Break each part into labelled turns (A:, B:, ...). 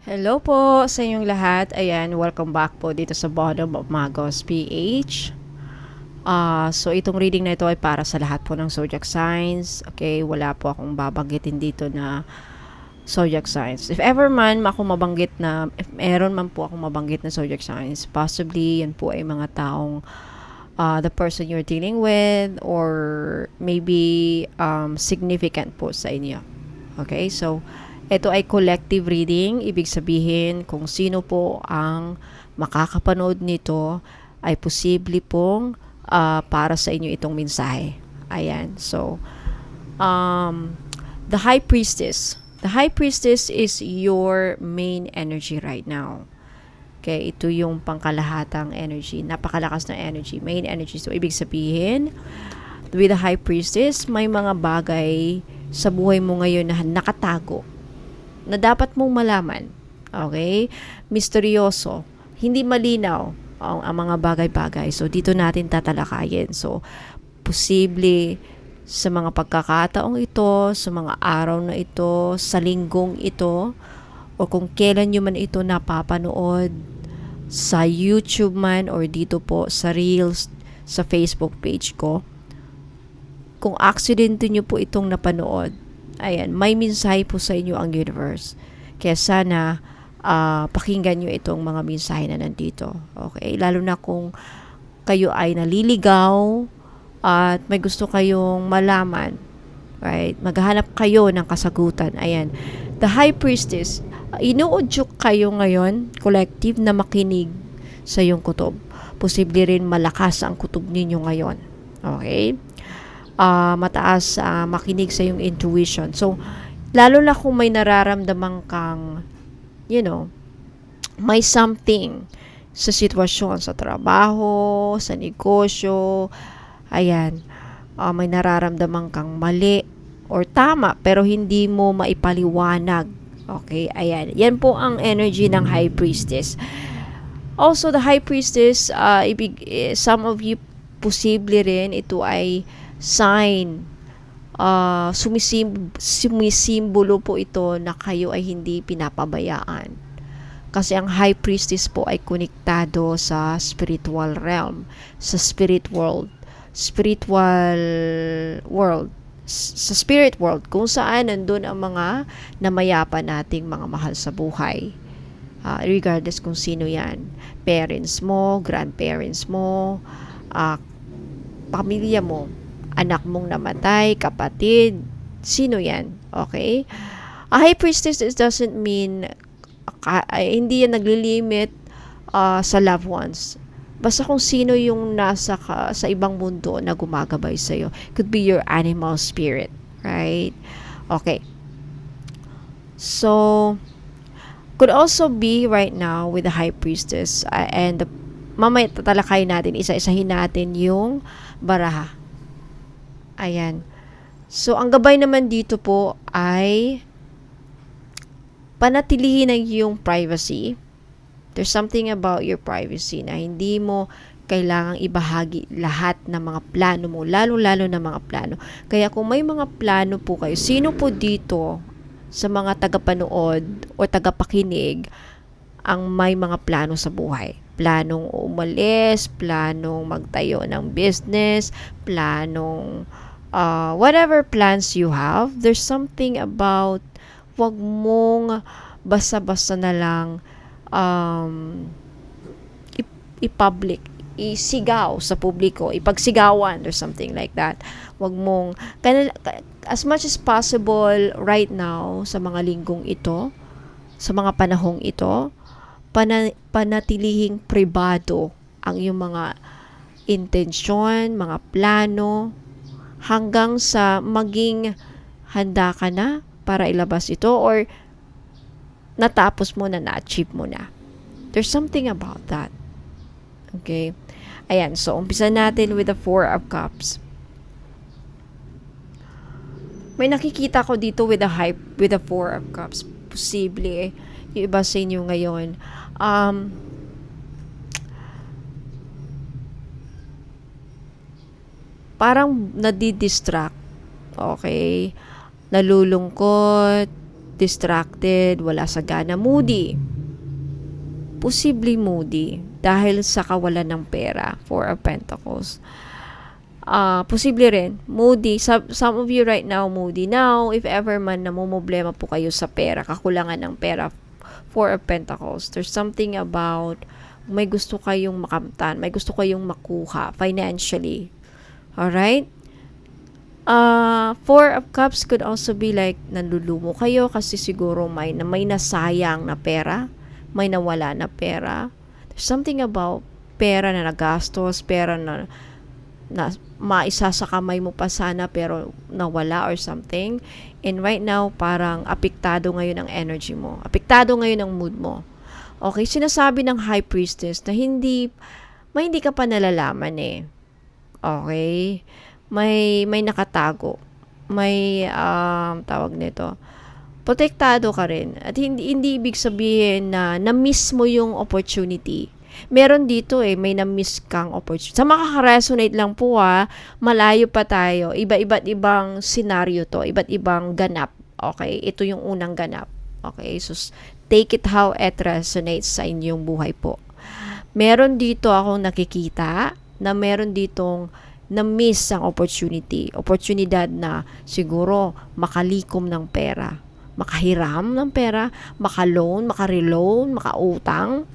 A: Hello po sa inyong lahat. Ayan, welcome back po dito sa Bottom of Magos PH. So itong reading na ito ay para sa lahat po ng zodiac signs. Okay, wala po akong babanggitin dito na zodiac signs. If ever man ako mabanggit na, if meron man po akong mabanggit na zodiac signs, possibly yan po ay mga taong the person you're dealing with or maybe significant po sa inyo. Okay, so ito ay collective reading, ibig sabihin kung sino po ang makakapanood nito ay posible pong para sa inyo itong mensahe. Ayan, so the High Priestess. The High Priestess is your main energy right now. Okay, ito yung pangkalahatang energy, napakalakas na energy, main energy. So ibig sabihin, with the High Priestess, may mga bagay sa buhay mo ngayon na nakatago na dapat mong malaman. Okay? Misteryoso. Hindi malinaw ang mga bagay-bagay. So, dito natin tatalakayin. So, posible sa mga pagkakataong ito, sa mga araw na ito, sa linggong ito, o kung kailan nyo man ito napapanood, sa YouTube man, or dito po sa Reels, sa Facebook page ko, kung aksidente nyo po itong napanood, ayan, may mensahe po sa inyo ang universe. Kaya sana pakinggan nyo itong mga mensahe na nandito. Okay? Lalo na kung kayo ay naliligaw at may gusto kayong malaman. Right? Maghahanap kayo ng kasagutan. Ayan. The High Priestess, inuudyok kayo ngayon, collective, na makinig sa iyong kutob. Posible rin malakas ang kutob ninyo ngayon. Okay? Mataas makinig sa yung intuition. So, lalo na kung may nararamdaman kang, may something sa sitwasyon, sa trabaho, sa negosyo, ayan, may nararamdaman kang mali or tama, pero hindi mo maipaliwanag. Okay, ayan. Yan po ang energy ng High Priestess. Also, the High Priestess, some of you, posible rin, ito ay sign, sumisimbolo po ito na kayo ay hindi pinapabayaan. Kasi ang High Priestess po ay konektado sa spiritual realm, sa spirit world, sa spirit world, kung saan nandun ang mga namayapa nating mga mahal sa buhay. Regardless kung sino yan, parents mo, grandparents mo, pamilya mo, anak mong namatay, kapatid, sino yan? Okay? A High Priestess doesn't mean hindi yan naglilimit sa loved ones. Basta kung sino yung nasa sa ibang mundo na gumagabay sa'yo. Could be your animal spirit. Right? Okay. So, could also be right now with the High Priestess and mamaya tatalakay natin, isa-isahin natin yung baraha. Ayan. So, ang gabay naman dito po ay panatilihin ang iyong privacy. There's something about your privacy na hindi mo kailangang ibahagi lahat ng mga plano mo, lalo-lalo na mga plano. Kaya kung may mga plano po kayo, sino po dito sa mga tagapanood o tagapakinig ang may mga plano sa buhay? Planong umalis, planong magtayo ng business, planong whatever plans you have. There's something about wag mong basta-basta na lang i-public, isigaw sa publiko, ipagsigawan or something like that. Wag mong, as much as possible right now, sa mga linggong ito, sa mga panahong ito, panatilihing pribado ang iyong mga intensyon, mga plano, hanggang sa maging handa ka na para ilabas ito or natapos mo na, na-achieve mo na. There's something about that. Okay? Ayan, so umpisa natin with the Four of Cups. May nakikita ko dito with the Four of Cups. Posible yung iba sa inyo ngayon. Parang nadidistract. Okay? Nalulungkot, distracted, wala sagana, moody. Posible moody dahil sa kawalan ng pera, Four of Pentacles. Posible rin, moody. Some of you right now, moody. Now, if ever man namumblema po kayo sa pera, kakulangan ng pera, Four of Pentacles, there's something about may gusto kayong makamtan, may gusto kayong makuha financially. Alright? Four of Cups could also be like nalulumo kayo kasi siguro may nasayang na pera, may nawala na pera. There's something about pera na nagastos, pera na maisa sa kamay mo pa sana pero nawala or something. And right now, parang apektado ngayon ang energy mo. Apektado ngayon ang mood mo. Okay, sinasabi ng High Priestess na hindi ka pa nalalaman eh. Okay? May nakatago. May tawag nito. Protektado ka rin. At hindi ibig sabihin na na-miss mo yung opportunity. Meron dito may na-miss kang opportunity. Sa makaka-resonate lang po malayo pa tayo. Iba't ibang scenario to. Iba't ibang ganap. Okay? Ito yung unang ganap. Okay? So, take it how it resonates sa inyong buhay po. Meron dito akong nakikita na meron ditong na-miss ang opportunity. Oportunidad na siguro makalikom ng pera. Makahiram ng pera. Maka-loan, maka-reloan, maka-utang.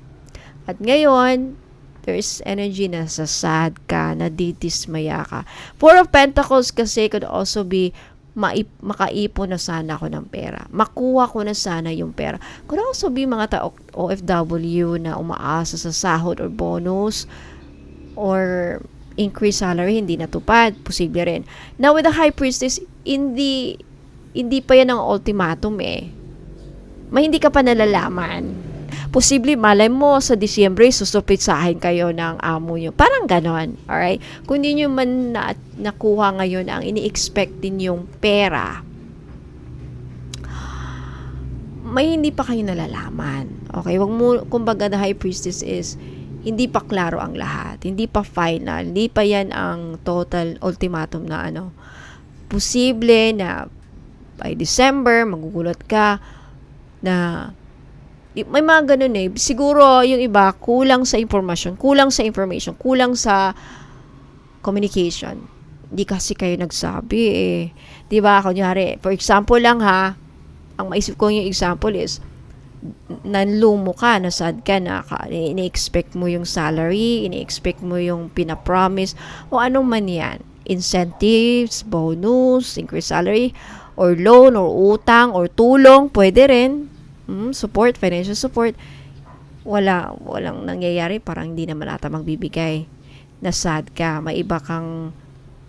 A: At ngayon, there's energy na sa sad ka, na didismaya ka. Four of Pentacles kasi could also be makaipon na sana ako ng pera. Makuha ko na sana yung pera. Could also be mga OFW na umaasa sa sahod or bonus or increased salary, hindi natupad. Posible rin. Now, with the High Priestess, hindi pa yan ang ultimatum May hindi ka pa nalalaman. Posible, malay mo, sa Disyembre, susupitsahin kayo ng amo nyo. Parang ganon. Alright? Kung hindi nyo man nakuha ngayon ang ini-expect ninyong pera, may hindi pa kayo nalalaman. Okay? Wag mo, kumbaga, the High Priestess is, hindi pa klaro ang lahat. Hindi pa final. Hindi pa yan ang total ultimatum na Posible na by December, magugulat ka na may mga ganun siguro yung iba kulang sa information, kulang sa communication. Hindi kasi kayo nagsabi 'di ba? Kunyari, for example lang ang maisip ko yung example is nanlumo ka, nasad ka na ini-expect mo yung salary, ini-expect mo yung pinapromise o anong man yan, incentives, bonus, increased salary or loan or utang or tulong, pwede rin. Support, financial support, walang nangyayari, parang hindi naman ata magbibigay. Nasad ka, may iba kang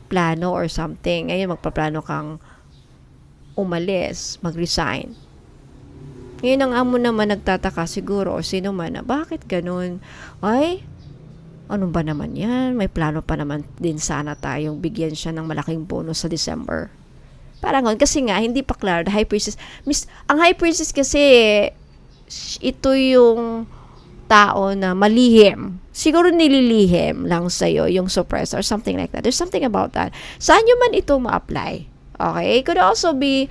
A: plano or something. Ngayon, magpaplano kang umalis, mag-resign. Ngayon, ang amo naman nagtataka siguro o sino man na, bakit ganun? Ay, ano ba naman yan? May plano pa naman din sana tayong bigyan siya ng malaking bonus sa December. Parang kasi nga, hindi pa clear. The High Priestess. Ang High Priestess kasi, ito yung tao na malihim. Siguro nililihim lang sa'yo yung suppress or something like that. There's something about that. Saan nyo man ito ma-apply? Okay? It could also be,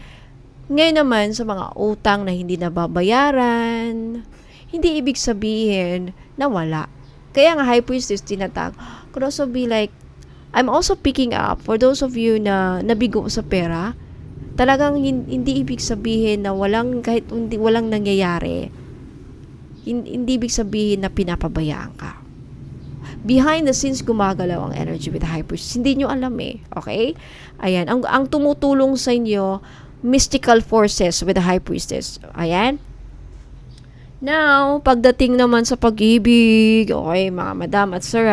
A: ngayon naman, sa mga utang na hindi nababayaran, hindi ibig sabihin na wala. Kaya nga, High Priestess, tinatag. Could also be like, I'm also picking up for those of you na nabigo sa pera, talagang hindi ibig sabihin na walang nangyayari. Hindi ibig sabihin na pinapabayaan ka. Behind the scenes, gumagalaw ang energy with the High Priestess. Hindi nyo alam okay? Ayan, ang tumutulong sa inyo, mystical forces with the High Priestess. Ayan. Now, pagdating naman sa pag-ibig, okay, mga madam at sir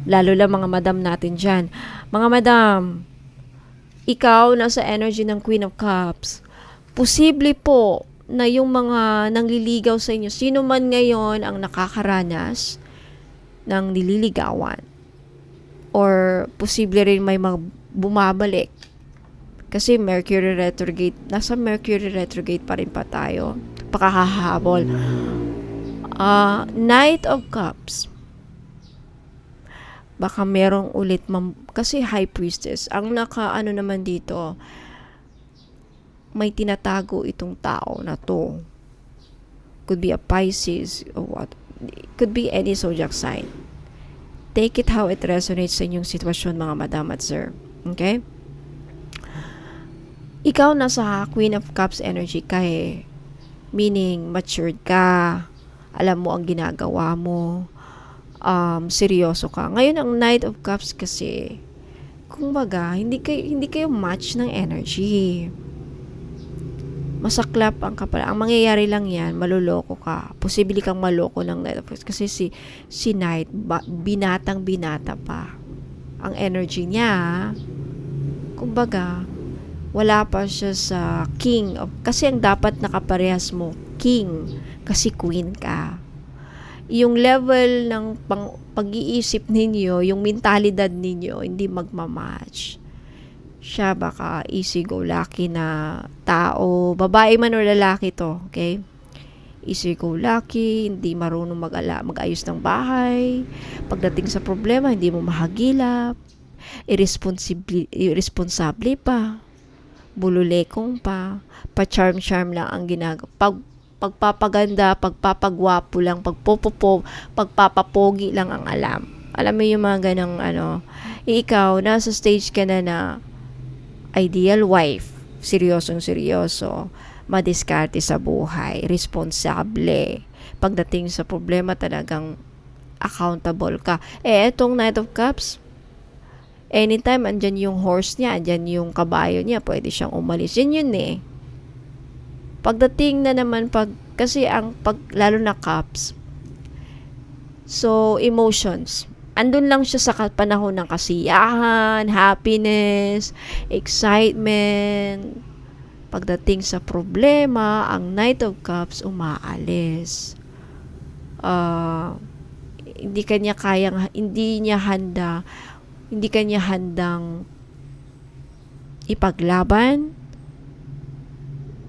A: lalo lang mga madam natin dyan. Mga madam, ikaw nasa energy ng Queen of Cups. Posible po na yung mga nangliligaw sa inyo, sino man ngayon ang nakakaranas ng nililigawan. Or posible rin may bumabalik. Kasi Mercury retrograde, nasa Mercury retrograde pa rin pa tayo. Pakakahabol. Knight of Cups. Baka merong ulit kasi High Priestess ang naman dito, may tinatago itong tao na to. Could be a Pisces or what. Could be any zodiac sign. Take it how it resonates sa inyong sitwasyon, mga madam at sir. Okay? Ikaw nasa Queen of Cups energy ka eh. Meaning, matured ka. Alam mo ang ginagawa mo. Seryoso ka. Ngayon, ang Knight of Cups kasi, kumbaga, hindi kayo match ng energy. Masaklap ang kapal. Ang mangyayari lang yan, maluloko ka. Posible kang maloko ng Knight of Cups. Kasi si Knight, binatang-binata pa. Ang energy niya, kumbaga, wala pa siya sa King of, kasi ang dapat nakaparehas mo, King. Kasi Queen ka. Yung level ng pag-iisip ninyo, yung mentalidad ninyo, hindi magmamatch. Siya baka easy-go-lucky na tao, babae man o lalaki to, okay? Easy-go-lucky, hindi marunong mag-ayos ng bahay, pagdating sa problema, hindi mo mahagilap, irresponsable pa, bululekong pa charm lang ang ginagawa. Pagpapaganda, pagpapagwapo lang, pagpapapogi lang ang alam. Alam mo yung mga ganang ikaw, nasa stage ka na ideal wife, seryosong-seryoso, madiskarte sa buhay, responsable. Pagdating sa problema, talagang accountable ka. Etong Knight of Cups, anytime andyan yung horse niya, andyan yung kabayo niya, pwede siyang umalis. Yun eh. Pagdating na naman, kasi lalo na Cups, so, emotions. Andun lang siya sa panahon ng kasiyahan, happiness, excitement. Pagdating sa problema, ang Knight of Cups umaalis. Hindi kanya handang ipaglaban.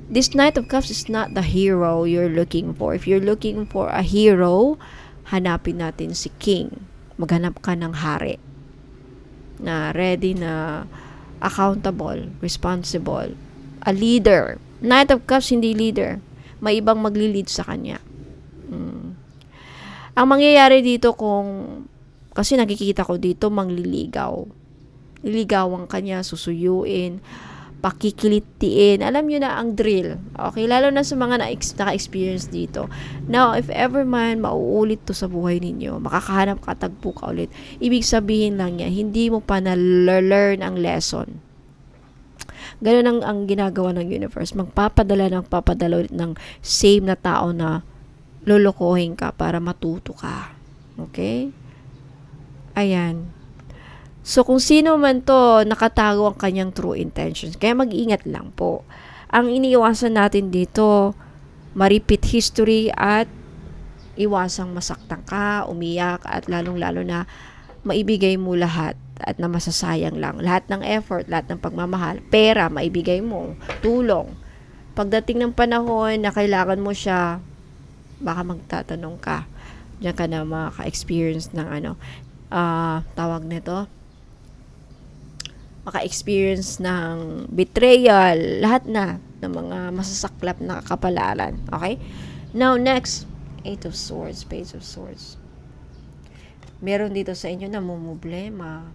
A: This Knight of Cups is not the hero you're looking for. If you're looking for a hero, hanapin natin si King. Maghanap ka ng hari na ready, na accountable, responsible, a leader. Knight of Cups, hindi leader. May ibang magli-lead sa kanya. Ang mangyayari dito kasi nakikita ko dito, mangliligaw. Liligawan kanya, susuyuin, pakikilitiin. Alam nyo na ang drill. Okay? Lalo na sa mga naka-experience dito. Now, if ever man mauulit to sa buhay ninyo, makakahanap ka, tagpo ka ulit. Ibig sabihin lang niya, hindi mo pa na-learn ang lesson. Ganun ang ginagawa ng universe. Magpapadala ulit ng same na tao na lolokohin ka para matuto ka. Okay? Ayan. So, kung sino man to, nakatago ang kanyang true intentions. Kaya mag-ingat lang po. Ang iniiwasan natin dito, ma-repeat history at iwasang masaktan ka, umiyak, at lalong-lalo na maibigay mo lahat at na masasayang lang. Lahat ng effort, lahat ng pagmamahal, pera, maibigay mo, tulong. Pagdating ng panahon na kailangan mo siya, baka magtatanong ka. Diyan ka na maka-experience ng tawag nito, maka-experience ng betrayal, lahat na ng mga masasaklap na kapalaran. Okay? Now, next, Eight of Swords, Page of Swords. Meron dito sa inyo namumblema.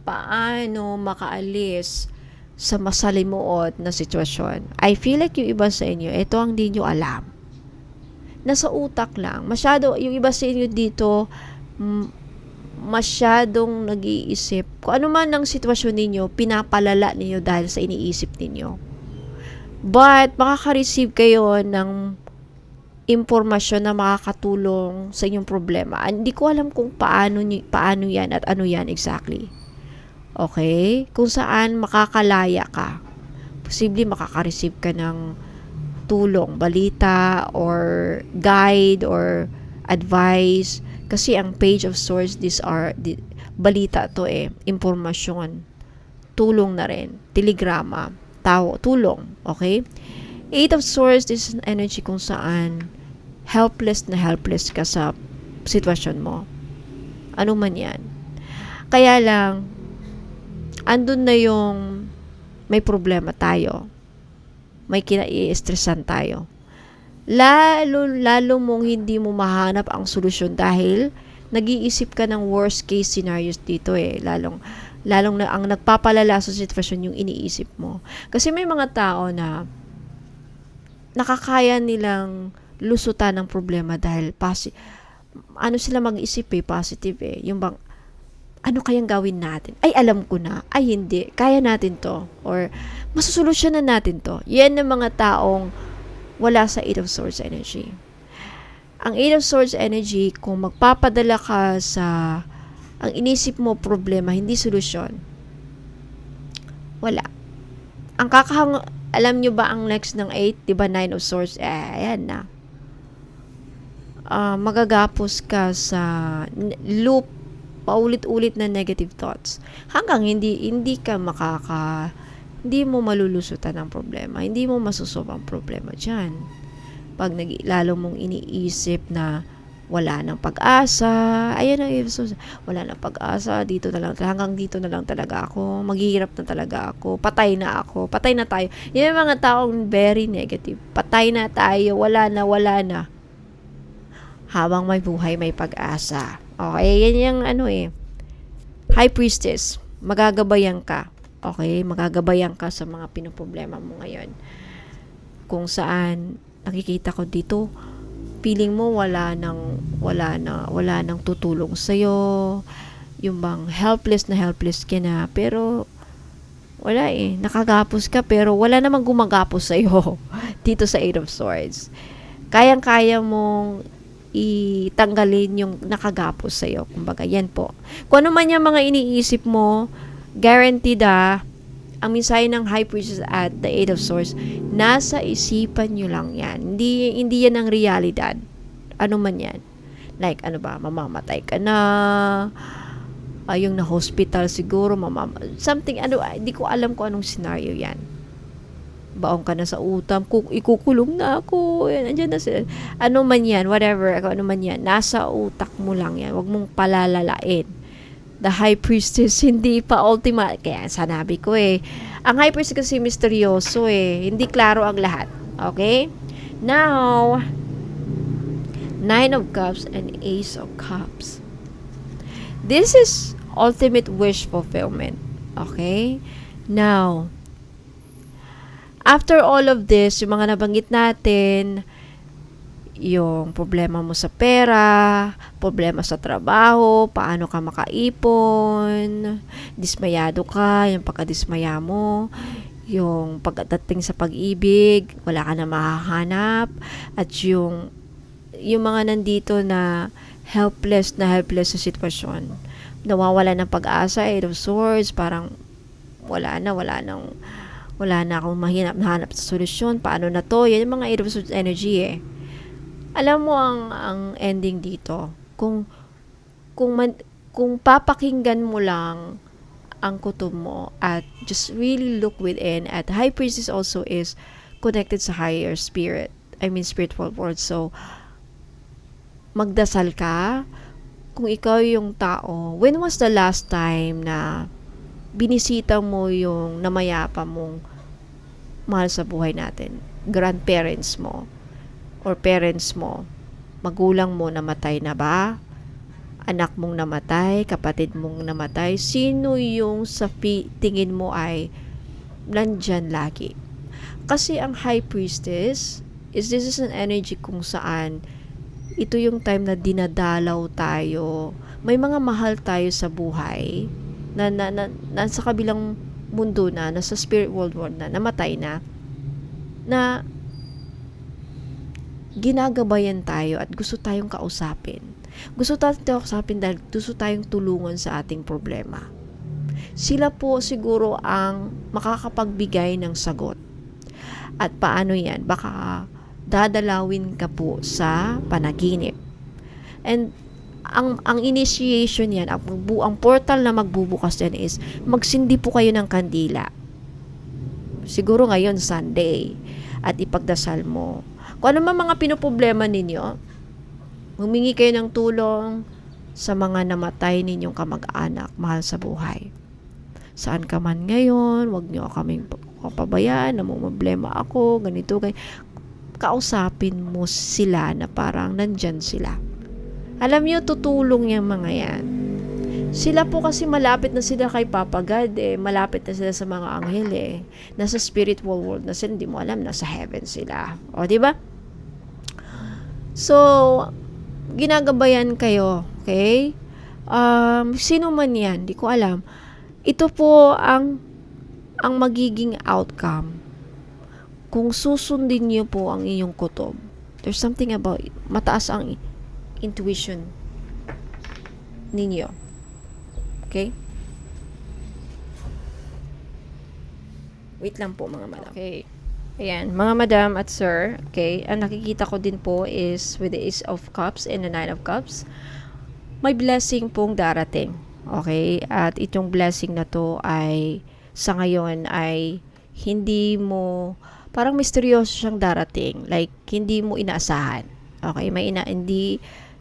A: Paano makaalis sa masalimuot na sitwasyon. I feel like yung iba sa inyo, ito ang di nyo alam. Nasa utak lang. Yung iba sa inyo dito, masyadong nag-iisip. Kung ano man ang sitwasyon ninyo, pinapalala ninyo dahil sa iniisip ninyo. But, makaka-receive kayo ng impormasyon na makakatulong sa inyong problema. Hindi ko alam kung paano yan at ano yan exactly. Okay? Kung saan makakalaya ka. Posible makaka-receive ka ng tulong, balita, or guide, or advice. Kasi ang Page of Swords, balita to impormasyon, tulong na rin, telegrama, tulong, okay? Eight of Swords, this is an energy kung saan helpless ka sa sitwasyon mo. Ano man yan. Kaya lang, andun na yung may problema tayo. May kinai-stressan tayo. Lalo mong hindi mo mahanap ang solusyon dahil nag-iisip ka ng worst case scenarios dito lalong na ang nagpapalala sa sitwasyon yung iniisip mo. Kasi may mga tao na nakakaya nilang lusutan ng problema dahil sila mag-isip positive yung bang ano kayang gawin natin? Ay, alam ko na. Ay, hindi. Kaya natin to. Or, masusolusyonan natin to. Yan ang mga taong wala sa Eight of Swords energy. Ang Eight of Swords energy, kung magpapadala ka sa ang inisip mo problema, hindi solusyon, wala. Alam nyo ba ang next ng 8? Diba 9 of Swords? Ayan na. Magagapos ka sa loop, paulit-ulit na negative thoughts. Hanggang hindi mo malulusutan ang problema. Hindi mo masusolve ang problema dyan. Pag lalo mong iniisip na wala nang pag-asa, ayan ang wala nang pag-asa, hanggang dito na lang talaga ako, maghihirap na talaga ako, patay na tayo. Yan yung mga taong very negative. Patay na tayo, wala na. Habang may buhay, may pag-asa. Okay, yan yung High Priestess, magagabayan ka. Okay, magagabayan ka sa mga pinoproblema mo ngayon. Kung saan nakikita ko dito, feeling mo wala nang tutulong sa'yo, yung bang helpless ka na, pero wala nakagapos ka, pero wala namang gumagapos sa'yo dito sa Eight of Swords. Kayang-kaya mong itanggalin yung nakagapos sa'yo. Kumbaga, yan po. Kung ano man yung mga iniisip mo, guaranteed ang mensahe ng High Priestess at the Eight of Swords, nasa isipan nyo lang yan. Hindi yan ang realidad. Ano man yan. Like, mamamatay ka na, yung na-hospital siguro, something, hindi ko alam kung anong scenario yan. Baong ka na sa utam, ikukulong na ako, andyan na sila. Ano man yan, whatever, ano man yan, nasa utak mo lang yan. Huwag mong palalalain. The High Priestess, hindi pa ultimate. Kaya sanabi ko ang High Priestess kasi misteryoso hindi klaro ang lahat. Okay? Now, Nine of Cups and Ace of Cups. This is ultimate wish fulfillment. Okay? Now, after all of this, yung mga nabanggit natin, yung problema mo sa pera, problema sa trabaho, paano ka makaipon, dismayado ka, yung pagkadismaya mo, yung pagdating sa pag-ibig, wala ka na mahahanap, at yung mga nandito na helpless sa sitwasyon, nawawala ng pag-asa, Eight of Swords, parang wala na akong mahanap sa solusyon, paano na to, yan yung mga Eight of Swords energy Alam mo ang ending dito, kung papakinggan mo lang ang kutob mo at just really look within, at High Priestess also is connected sa higher spirit, spiritual world. So, magdasal ka. Kung ikaw yung tao, when was the last time na binisita mo yung namayapa mong mahal sa buhay natin? Grandparents mo or parents mo, magulang mo namatay na ba? Anak mong namatay, kapatid mong namatay, sino yung sa tingin mo ay nandyan lagi? Kasi ang High Priestess this is an energy kung saan ito yung time na dinadalaw tayo. May mga mahal tayo sa buhay na nasa kabilang mundo na, nasa spirit world na, namatay na ginagabayan tayo at gusto tayong kausapin. Gusto tayong kausapin dahil gusto tayong tulungan sa ating problema. Sila po siguro ang makakapagbigay ng sagot. At paano yan? Baka dadalawin ka po sa panaginip. And ang initiation yan, ang portal na magbubukas yan is magsindi po kayo ng kandila. Siguro ngayon Sunday, at ipagdasal mo. Kung ano man mga pinoproblema ninyo, humingi kayo ng tulong sa mga namatay ninyong kamag-anak, mahal sa buhay. saan ka man ngayon, wag niyo kaming pabayaan, namumblema ako, ganito, kausapin mo sila na parang nandyan sila. Alam niyo, tutulong yung mga yan. Sila po kasi malapit na sila kay Papa God malapit na sila sa mga anghel nasa spiritual world na sila, hindi mo alam, nasa heaven sila. O, di ba? So, ginagabayan kayo, okay? Sino man yan, di ko alam. Ito po ang magiging outcome kung susundin niyo po ang iyong kutob. There's something about it. Mataas ang intuition ninyo. Okay? Wait lang po mga madam. Okay. Ayan, mga madam at sir, okay, ang nakikita ko din po is with the Ace of Cups and the Nine of Cups, may blessing pong darating. Okay? At itong blessing na to ay sa ngayon ay hindi mo, parang misteryoso siyang darating. Like, hindi mo inaasahan. Okay?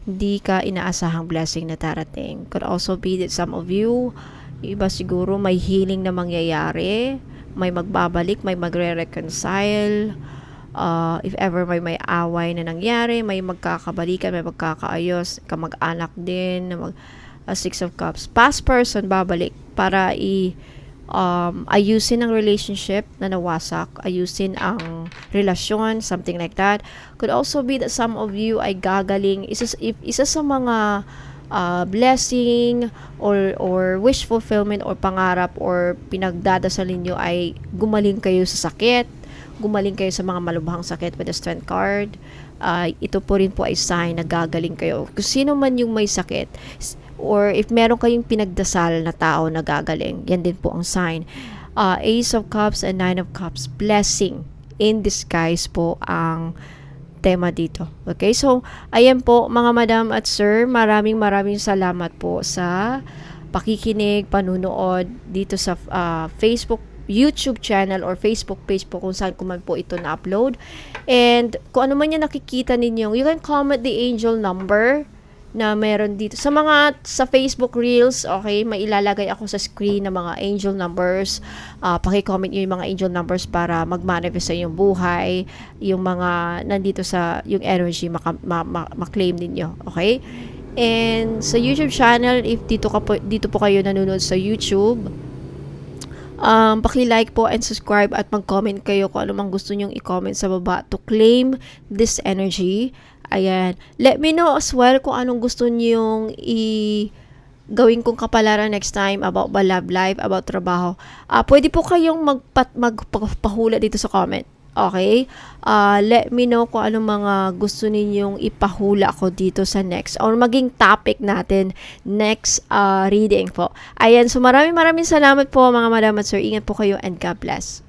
A: Hindi ka inaasahang blessing na darating. Could also be that some of you, iba siguro may healing na mangyayari, may magbabalik, may magre-reconcile, if ever may away na nangyari, may magkakabalikan, may magkakaayos, kamag-anak din, Six of Cups. Past person babalik para ayusin ang relationship na nawasak, ayusin ang relasyon, something like that. Could also be that some of you ay gagaling, isa sa mga blessing or wish fulfillment or pangarap or pinagdadasalin nyo ay gumaling kayo sa sakit, gumaling kayo sa mga malubhang sakit with the Strength card. Ito po rin po ay sign na gagaling kayo. Kung sino man yung may sakit, or if meron kayong pinagdasal na tao na gagaling, yan din po ang sign. Ace of Cups and Nine of Cups, blessing in disguise po ang tema dito. Okay, so ayan po mga madam at sir, maraming salamat po sa pakikinig, panunood dito sa Facebook, YouTube channel or Facebook page po kung saan ko man po ito na-upload. And kung ano man yung nakikita ninyo, you can comment the angel number na meron dito. Sa Facebook Reels, okay, may ilalagay ako sa screen ng mga angel numbers. Paki-comment nyo yung mga angel numbers para mag-manifest sa inyong buhay. Yung mga nandito sa, yung energy, ma-claim ninyo. Okay? And sa YouTube channel, if dito po kayo nanonood sa YouTube, paki-like po and subscribe at mag-comment kayo kung ano mang gusto nyong i-comment sa baba to claim this energy. Ayan. Let me know as well kung anong gusto nyong gawin kong kapalaran next time about love life, about trabaho. Pwede po kayong magpahula dito sa comment. Okay? Let me know kung anong mga gusto ninyong ipahula ko dito sa next or maging topic natin next reading po. Ayan. So maraming salamat po mga madam at sir. Ingat po kayo and God bless.